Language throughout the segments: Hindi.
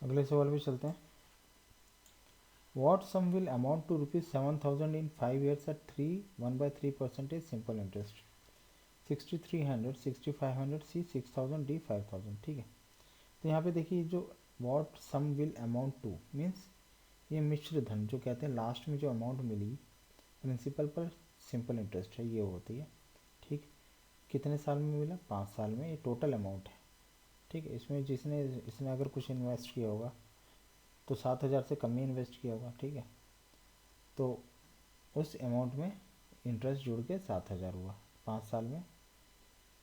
अगले सवाल पे चलते हैं। What sum will amount to ₹7,000 in 5 years at 1/3% simple interest? 6300, 6500, C 6000, D 5000। ठीक है, तो यहाँ पे देखिए जो what sum will amount to means ये मिश्र धन जो कहते हैं, लास्ट में जो अमाउंट मिली प्रिंसिपल पर सिंपल इंटरेस्ट है ये होती है। ठीक, कितने साल में मिला? 5 साल में। ये टोटल अमाउंट है। ठीक है, इसमें जिसने इसने अगर कुछ इन्वेस्ट किया होगा तो 7,000 से कम ही इन्वेस्ट किया होगा। ठीक है, तो उस अमाउंट में इंटरेस्ट जुड़ के 7,000 हुआ 5 साल में,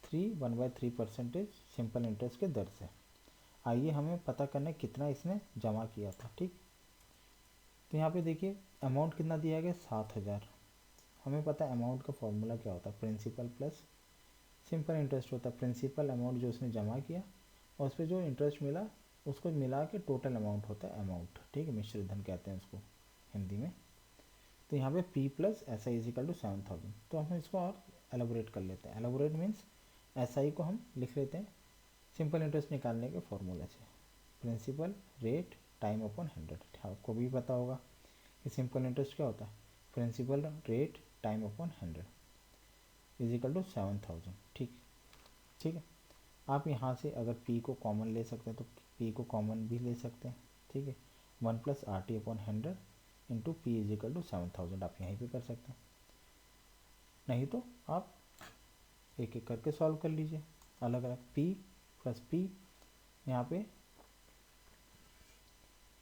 1/3% सिंपल इंटरेस्ट के दर से। आइए हमें पता करना है कितना इसने जमा किया था। ठीक, तो यहाँ पे देखिए अमाउंट कितना दिया गया? 7,000। हमें पता है अमाउंट का फॉर्मूला क्या होता है, प्रिंसिपल प्लस सिंपल इंटरेस्ट होता है। प्रिंसिपल अमाउंट जो उसने जमा किया और उस पर जो इंटरेस्ट मिला उसको मिला के टोटल अमाउंट होता है अमाउंट। ठीक है, मिश्र धन कहते हैं उसको हिंदी में। तो यहाँ पे P plus S I equal to 7,000। तो हम इसको और एलोबोरेट कर लेते हैं। एलोबोरेट मीन्स एस आई को हम लिख लेते हैं सिंपल इंटरेस्ट निकालने के फॉर्मूले से, प्रिंसिपल रेट टाइम अपॉन 100। आपको भी पता होगा कि सिंपल इंटरेस्ट क्या होता है, principal rate time upon 100 equal to 7,000। ठीक, ठीक है, आप यहाँ से अगर P को कॉमन ले सकते हैं तो P को कॉमन भी ले सकते हैं। ठीक है, 1 plus R T upon 100 into P equal to 7,000 आप यहीं पे कर सकते हैं। नहीं तो आप एक एक करके सॉल्व कर लीजिए अलग अलग। P प्लस P, यहाँ पे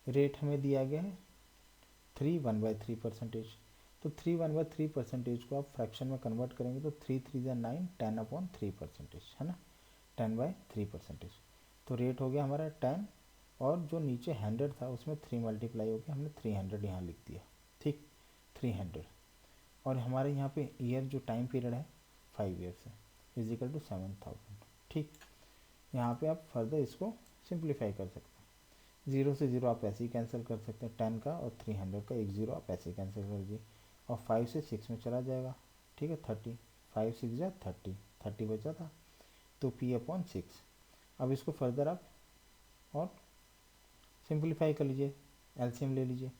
रेट हमें दिया गया है 1/3%। तो 1/3% को आप फ्रैक्शन में कन्वर्ट करेंगे तो 3 3 9, 10/3% है ना, 10/3%। तो रेट हो गया हमारा 10 और जो नीचे 100 था उसमें 3 मल्टीप्लाई हो गया, हमने 300 यहाँ लिख दिया। ठीक, 300। और हमारे यहाँ पे ईयर जो टाइम पीरियड है 5 ईयर्स है, इजिकल टू 7,000। ठीक, यहाँ पे आप फर्दर इसको सिंप्लीफाई कर सकते हैं। 0 से 0 आप ऐसे ही कैंसिल कर सकते हैं, 10 का और 300 का एक 0 आप ऐसे ही कैंसिल कर दीजिए और 5 से 6 में चला जाएगा। ठीक है, 30, 5 6 जा 30, 30 बचा था तो P अपॉन 6। अब इसको फर्दर आप और सिंप्लीफाई कर लीजिए, एलसीएम ले लीजिए।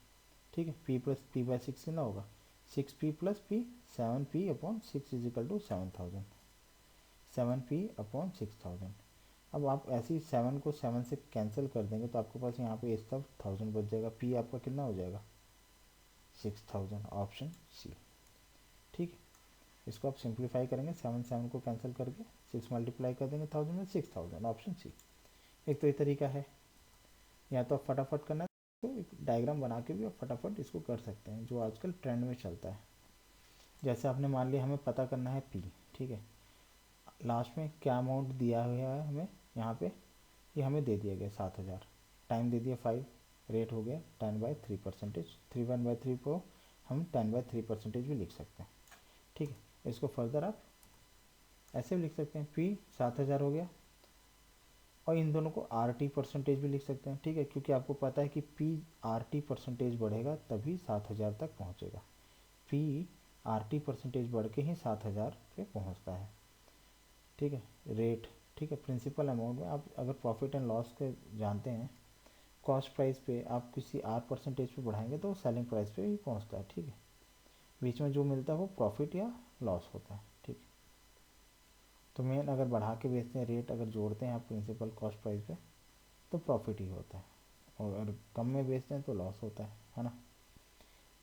ठीक है, P प्लस P बाई 6 से ना होगा 6P plus P, 7P upon 6 equal to 7,000, 7P upon 6,000। अब आप ऐसे ही 7 को 7 से कैंसिल कर देंगे तो आपके पास यहाँ पे इस तरफ 1000 बच जाएगा। P आपका कितना हो जाएगा? 6,000, ऑप्शन सी। ठीक है, इसको आप सिंप्लीफाई करेंगे, 7 7 को कैंसिल करके 6 मल्टीप्लाई कर देंगे 1000 में, 6,000, ऑप्शन सी। एक तो ये तरीका है, या तो आप फटाफट करना है तो एक डायग्राम बना के भी आप फटाफट इसको कर सकते हैं, जो आजकल ट्रेंड में चलता है। जैसे आपने मान लिया हमें पता करना है P। ठीक है, लास्ट में क्या अमाउंट दिया हुआ है हमें यहाँ पे, ये हमें दे दिया गया 7,000, टाइम दे दिया 5, रेट हो गया 10/3%। 3 को हम 10/3% भी लिख सकते हैं। ठीक है, इसको फर्दर आप ऐसे भी लिख सकते हैं, P 7,000 हो गया और इन दोनों को RT परसेंटेज भी लिख सकते हैं। ठीक है, क्योंकि आपको पता है कि P RT परसेंटेज बढ़ेगा तभी 7,000 तक पहुँचेगा। P RT परसेंटेज बढ़ के ही 7,000 पे पहुँचता है। ठीक है, रेट। ठीक है, प्रिंसिपल अमाउंट में आप अगर प्रॉफिट एंड लॉस के जानते हैं, कॉस्ट प्राइस पे आप किसी R% पे बढ़ाएंगे तो सेलिंग प्राइस पे ही पहुंचता है। ठीक है, बीच में जो मिलता है वो प्रॉफिट या लॉस होता है। ठीक है, तो मेन अगर बढ़ा के बेचते हैं, रेट अगर जोड़ते हैं आप प्रिंसिपल कॉस्ट प्राइस पे तो प्रॉफिट ही होता है, और अगर कम में बेचते हैं तो लॉस होता है ना।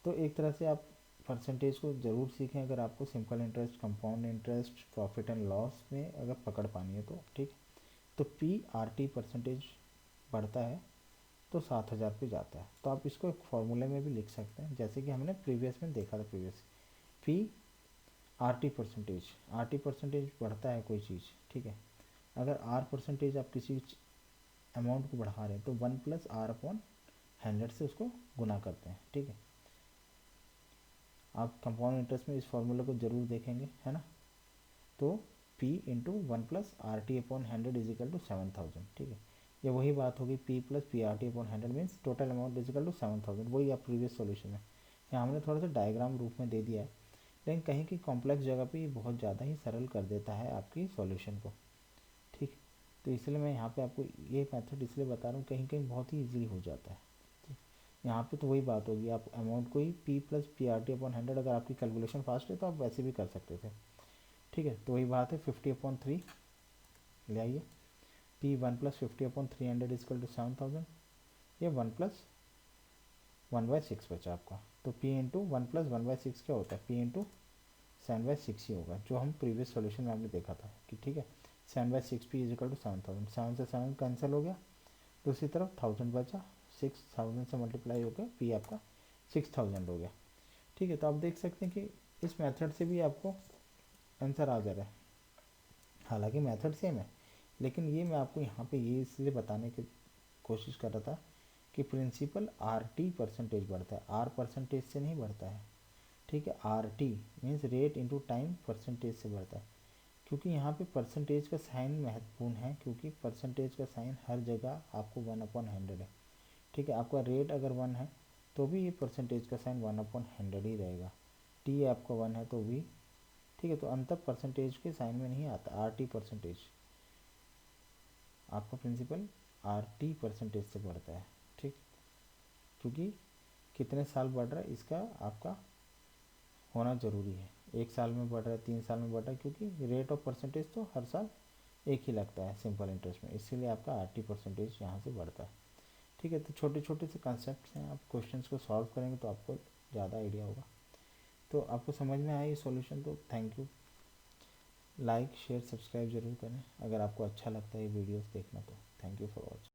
तो एक तरह से आप परसेंटेज को ज़रूर सीखें अगर आपको simple interest, compound interest, profit and loss में अगर पकड़ पानी है तो। ठीक, तो PRT परसेंटेज बढ़ता है तो 7,000 पे जाता है। तो आप इसको एक फॉर्मूले में भी लिख सकते हैं, जैसे कि हमने प्रीवियस में देखा था। प्रीवियस RT परसेंटेज बढ़ता है कोई चीज़। ठीक है, अगर R परसेंटेज आप किसी अमाउंट को बढ़ा रहे हैं तो 1 प्लस R अपॉन 100 से उसको गुना करते हैं। ठीक है, आप कंपाउंड इंटरेस्ट में इस फॉर्मूले को जरूर देखेंगे, है ना। तो P into 1 plus RT upon 100 equal to 7,000। ठीक है, ये वही बात होगी, P plus PRT upon 100 means total amount equal to 7,000। वही आप प्रीवियस सॉल्यूशन में यहाँ हमने थोड़ा सा डायग्राम रूप में दे दिया है, लेकिन कहीं की कॉम्प्लेक्स जगह पे ये बहुत ज़्यादा ही सरल कर देता है आपकी सॉल्यूशन को। ठीक, तो इसलिए मैं यहाँ पे आपको ये मेथड इसलिए बता रहा हूँ, कहीं कहीं बहुत ही ईजिली हो जाता है। यहाँ पे तो वही बात होगी, आप अमाउंट को ही P प्लस PRT/100, अगर आपकी कैलकुलेशन फास्ट है तो आप वैसे भी कर सकते थे। ठीक है, तो वही बात है, 50/3 ले आइए। P1 प्लस 50/300 इजकल टू 7000, ये 1+1/6 बचा आपका। तो P इंटू 1+1/6 क्या होता है, P इंटू 7/6 ही होगा, जो हम प्रीवियस सॉल्यूशन में आपने देखा था कि ठीक है 7/6 P इजिकल टू 7000, 7 से 7 कैंसिल हो गया, दूसरी तरफ 1000 बचा, 6000 से मल्टीप्लाई हो गया, P आपका 6000 हो गया। ठीक है, तो आप देख सकते हैं कि इस मेथड से भी आपको आंसर आ जा रहा है, हालांकि मेथड सेम है, लेकिन ये मैं आपको यहाँ पे ये इसलिए बताने की कोशिश कर रहा था कि प्रिंसिपल RT परसेंटेज बढ़ता है, R परसेंटेज से नहीं बढ़ता है। ठीक है, RT means rate into time percentage से बढ़ता है, क्योंकि यहाँ पे परसेंटेज का साइन महत्वपूर्ण है, क्योंकि परसेंटेज का साइन हर जगह आपको 1/100 है। ठीक है, आपका रेट अगर 1 है तो भी ये परसेंटेज का साइन 1/100 ही रहेगा, T आपका 1 है तो भी। ठीक है, तो अंतर परसेंटेज के साइन में नहीं आता, RT परसेंटेज, आपका प्रिंसिपल RT परसेंटेज से बढ़ता है। ठीक, क्योंकि कितने साल बढ़ रहा है इसका आपका होना ज़रूरी है, 1 साल में बढ़ रहा है, 3 साल में बढ़ रहा है, क्योंकि रेट ऑफ परसेंटेज तो हर साल एक ही लगता है सिंपल इंटरेस्ट में, इसीलिए आपका RT परसेंटेज यहाँ से बढ़ता है। ठीक है, तो छोटे छोटे से कंसेप्ट हैं, आप क्वेश्चंस को सॉल्व करेंगे तो आपको ज़्यादा आइडिया होगा। तो आपको समझ में आया ये सॉल्यूशन, तो thank you. Like share subscribe जरूर करें अगर आपको अच्छा लगता है ये वीडियोस देखना, तो थैंक यू फॉर वॉचिंग।